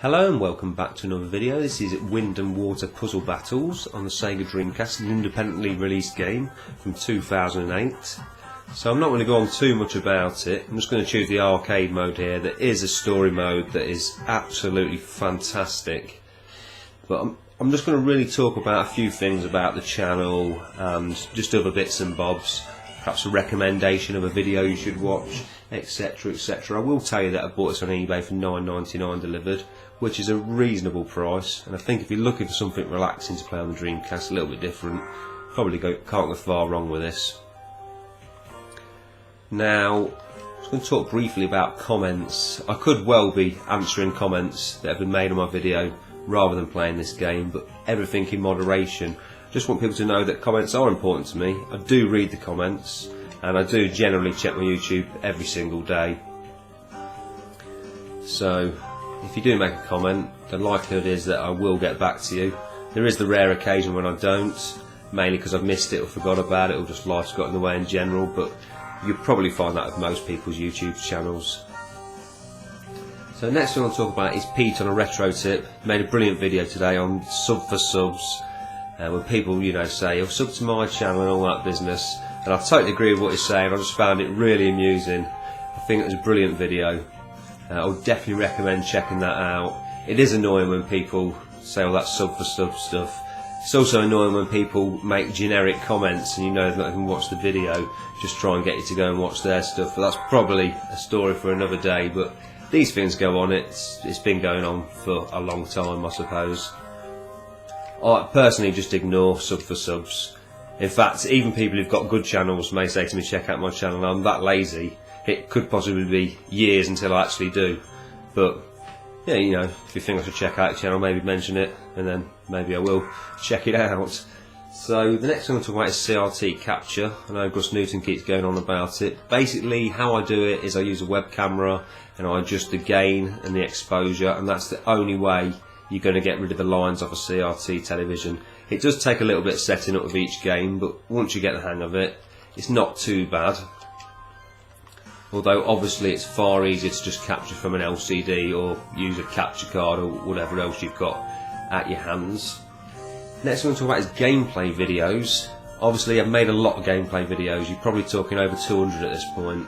Hello and welcome back to another video. This is Wind and Water Puzzle Battles on the Sega Dreamcast, an independently released game from 2008. So I'm not going to go on too much about it. I'm just going to choose the arcade mode here. There is a story mode that is absolutely fantastic. But I'm just going to really talk about a few things about the channel and just other bits and bobs. Perhaps a recommendation of a video you should watch, etc, etc. I will tell you that I bought this on eBay for $9.99 delivered, which is a reasonable price, and I think if you're looking for something relaxing to play on the Dreamcast, a little bit different, probably can't go far wrong with this. Now, I'm just going to talk briefly about comments. I could well be answering comments that have been made on my video rather than playing this game, but everything in moderation. Just want people to know that comments are important to me. I do read the comments, and I do generally check my YouTube every single day. So if you do make a comment, the likelihood is that I will get back to you. There is the rare occasion when I don't, mainly because I've missed it or forgot about it, or just life's got in the way in general, but you'll probably find that with most people's YouTube channels. So next thing I'll talk about is Pete on a retro tip. Made a brilliant video today on sub for subs. When people, say, "Oh, sub to my channel" and all that business, and I totally agree with what he's saying. I just found it really amusing. I think it was a brilliant video. I would definitely recommend checking that out. It is annoying when people say all that sub for sub stuff. It's also annoying when people make generic comments and they're not even watch the video, just try and get you to go and watch their stuff. But that's probably a story for another day. But these things go on. It's been going on for a long time, I suppose. I personally just ignore sub for subs. In fact, even people who've got good channels may say to me, "Check out my channel." I'm that lazy. It could possibly be years until I actually do. But yeah, if you think I should check out the channel, maybe mention it, and then maybe I will check it out. So the next thing I'm talking about is CRT capture. I know Gus Newton keeps going on about it. Basically, how I do it is I use a web camera and I adjust the gain and the exposure, and that's the only way you're going to get rid of the lines off a CRT television. It does take a little bit of setting up with each game, but once you get the hang of it, it's not too bad. Although obviously it's far easier to just capture from an LCD or use a capture card or whatever else you've got at your hands. Next one to talk about is gameplay videos. Obviously I've made a lot of gameplay videos. You're probably talking over 200 at this point.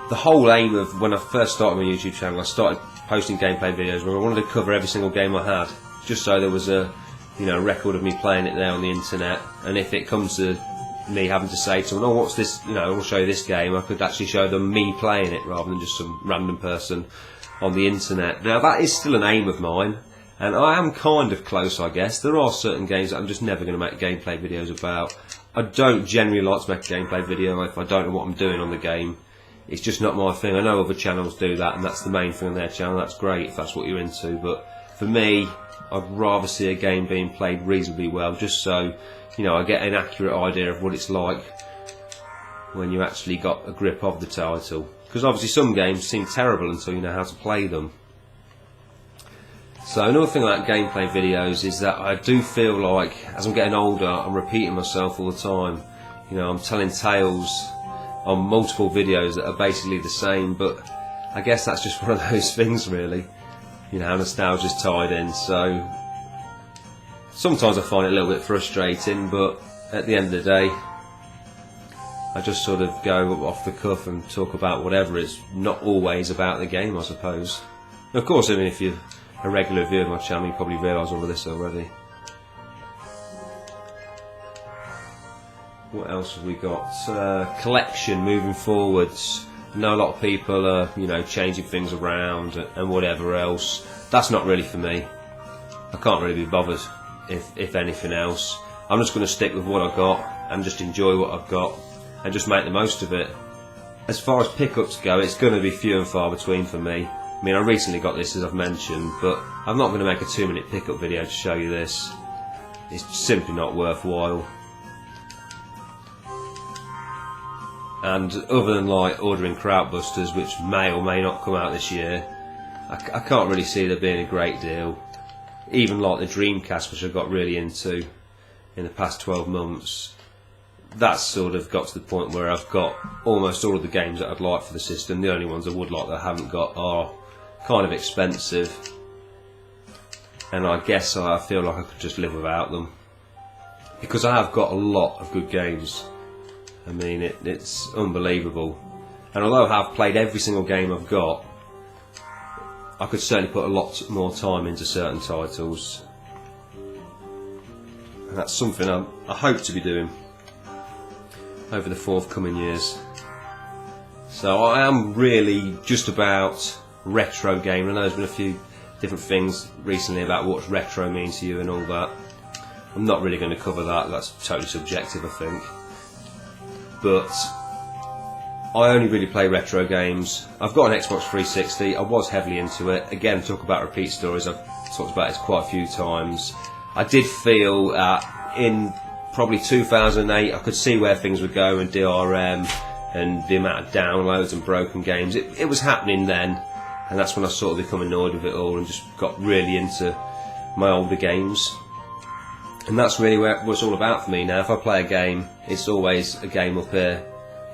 The whole aim of when I first started my YouTube channel, I started posting gameplay videos where I wanted to cover every single game I had, just so there was a record of me playing it there on the internet, and if it comes to me having to say to someone, "Oh, what's this, I want to show you this game," I could actually show them me playing it rather than just some random person on the internet. Now that is still an aim of mine, and I am kind of close, I guess. There are certain games that I'm just never going to make gameplay videos about. I don't generally like to make a gameplay video if I don't know what I'm doing on the game. It's just not my thing. I know other channels do that, and that's the main thing on their channel. That's great if that's what you're into, but for me, I'd rather see a game being played reasonably well, just so I get an accurate idea of what it's like when you actually got a grip of the title. Because obviously some games seem terrible until you know how to play them. So another thing about gameplay videos is that I do feel like as I'm getting older, I'm repeating myself all the time. I'm telling tales on multiple videos that are basically the same, but I guess that's just one of those things really. How nostalgia's tied in, so sometimes I find it a little bit frustrating, but at the end of the day I just sort of go off the cuff and talk about whatever. It's not always about the game, I suppose. Of course, I mean, if you're a regular viewer of my channel, you probably realise all of this already. What else have we got? Collection moving forwards. I know a lot of people are, changing things around and whatever else. That's not really for me. I can't really be bothered, if anything else. I'm just going to stick with what I've got and just enjoy what I've got and just make the most of it. As far as pickups go, it's going to be few and far between for me. I mean, I recently got this, as I've mentioned, but I'm not going to make a 2-minute pickup video to show you this. It's simply not worthwhile. And other than ordering Krautbusters, which may or may not come out this year, I can't really see there being a great deal. Even like the Dreamcast, which I got really into in the past 12 months, that's sort of got to the point where I've got almost all of the games that I'd like for the system. The only ones I would like that I haven't got are kind of expensive. and I guess I feel like I could just live without them, because I have got a lot of good games. I mean, it's unbelievable, and although I have played every single game I've got, I could certainly put a lot more time into certain titles, and that's something I hope to be doing over the forthcoming years. So I am really just about retro gaming. I know there's been a few different things recently about what retro means to you and all that. I'm not really going to cover that, that's totally subjective I think. But I only really play retro games. I've got an Xbox 360, I was heavily into it. Again, talk about repeat stories, I've talked about it quite a few times. I did feel in probably 2008 I could see where things would go in DRM and the amount of downloads and broken games. It was happening then, and that's when I sort of become annoyed with it all and just got really into my older games. And that's really what it's all about for me now. If I play a game, it's always a game up here,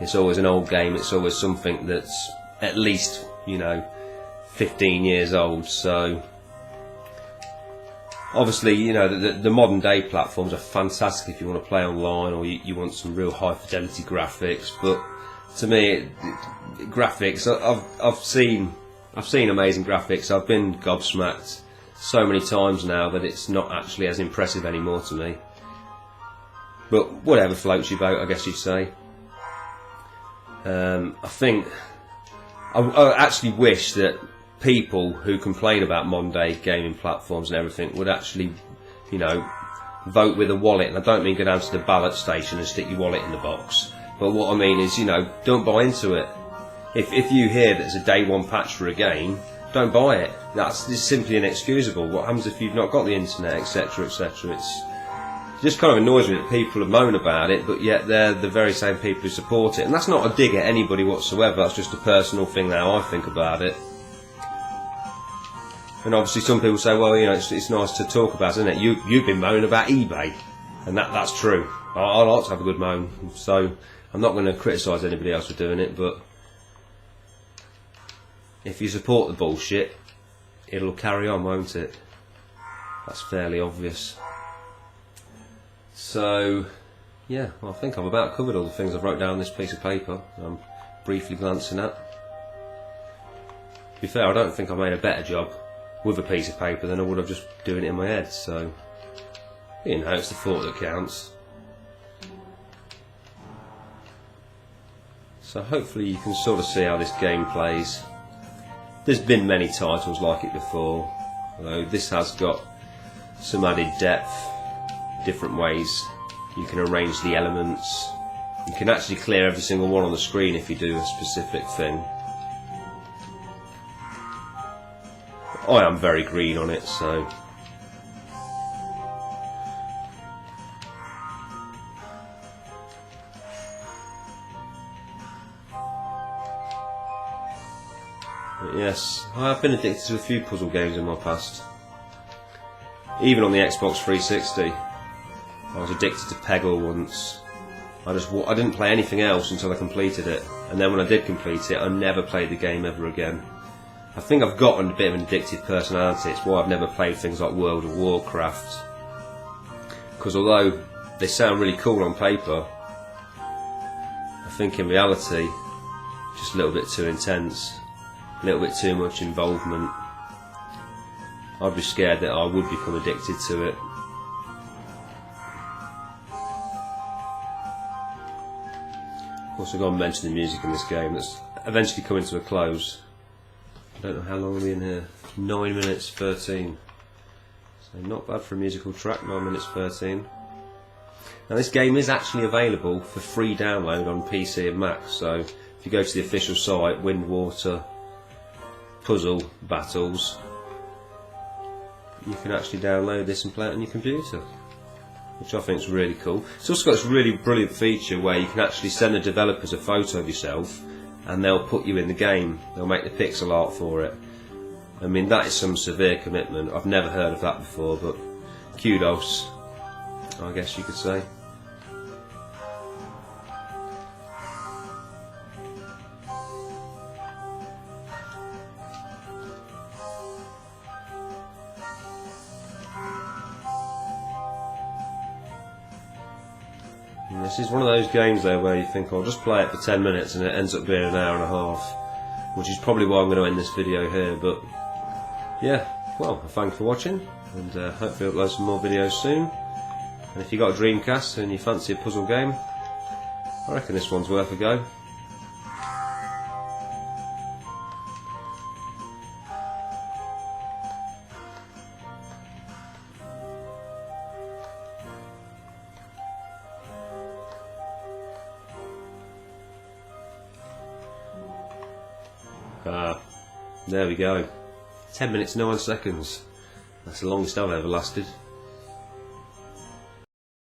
it's always an old game, it's always something that's at least, 15 years old. So obviously, the modern day platforms are fantastic if you want to play online or you want some real high fidelity graphics. But to me, graphics, I've seen amazing graphics. I've been gobsmacked so many times now that it's not actually as impressive anymore to me. But whatever floats your boat, I guess you'd say. I actually wish that people who complain about modern day gaming platforms and everything would actually, vote with a wallet. And I don't mean go down to the ballot station and stick your wallet in the box. But what I mean is, don't buy into it. If you hear that there's a day one patch for a game, don't buy it. That's just simply inexcusable. What happens if you've not got the internet, etc., etc.? It just kind of annoys me that people moan about it, but yet they're the very same people who support it. And that's not a dig at anybody whatsoever, that's just a personal thing how I think about it. And obviously some people say, well, it's nice to talk about, isn't it? You've been moaning about eBay, and that's true. I like to have a good moan, so I'm not going to criticise anybody else for doing it, but if you support the bullshit, it'll carry on, won't it? That's fairly obvious. So, yeah, I think I've about covered all the things I've wrote down on this piece of paper I'm briefly glancing at. To be fair, I don't think I made a better job with a piece of paper than I would have just doing it in my head, so, it's the thought that counts. So hopefully you can sort of see how this game plays. There's been many titles like it before, although this has got some added depth, different ways you can arrange the elements. You can actually clear every single one on the screen if you do a specific thing. I am very green on it, so but yes, I have been addicted to a few puzzle games in my past. Even on the Xbox 360, I was addicted to Peggle once. I didn't play anything else until I completed it, and then when I did complete it, I never played the game ever again. I think I've got a bit of an addictive personality. It's why I've never played things like World of Warcraft, because although they sound really cool on paper, I think in reality, just a little bit too intense, a little bit too much involvement. I'd be scared that I would become addicted to it. Of course, I've got to mention the music in this game that's eventually coming to a close. I don't know how long we're in here. 9 minutes 13. So not bad for a musical track, 9 minutes 13. Now this game is actually available for free download on PC and Mac, so if you go to the official site, Windwater Puzzle Battles, you can actually download this and play it on your computer, which I think is really cool. It's also got this really brilliant feature where you can actually send the developers a photo of yourself and they'll put you in the game. They'll make the pixel art for it. I mean, that is some severe commitment. I've never heard of that before, but kudos, I guess you could say. And this is one of those games though where you think I'll just play it for 10 minutes and it ends up being an hour and a half, which is probably why I'm going to end this video here. But yeah, well, thanks for watching, and hopefully I'll upload some more videos soon. And if you got a Dreamcast and you fancy a puzzle game, I reckon this one's worth a go. There we go. 10 minutes 9 seconds. That's the longest I've ever lasted.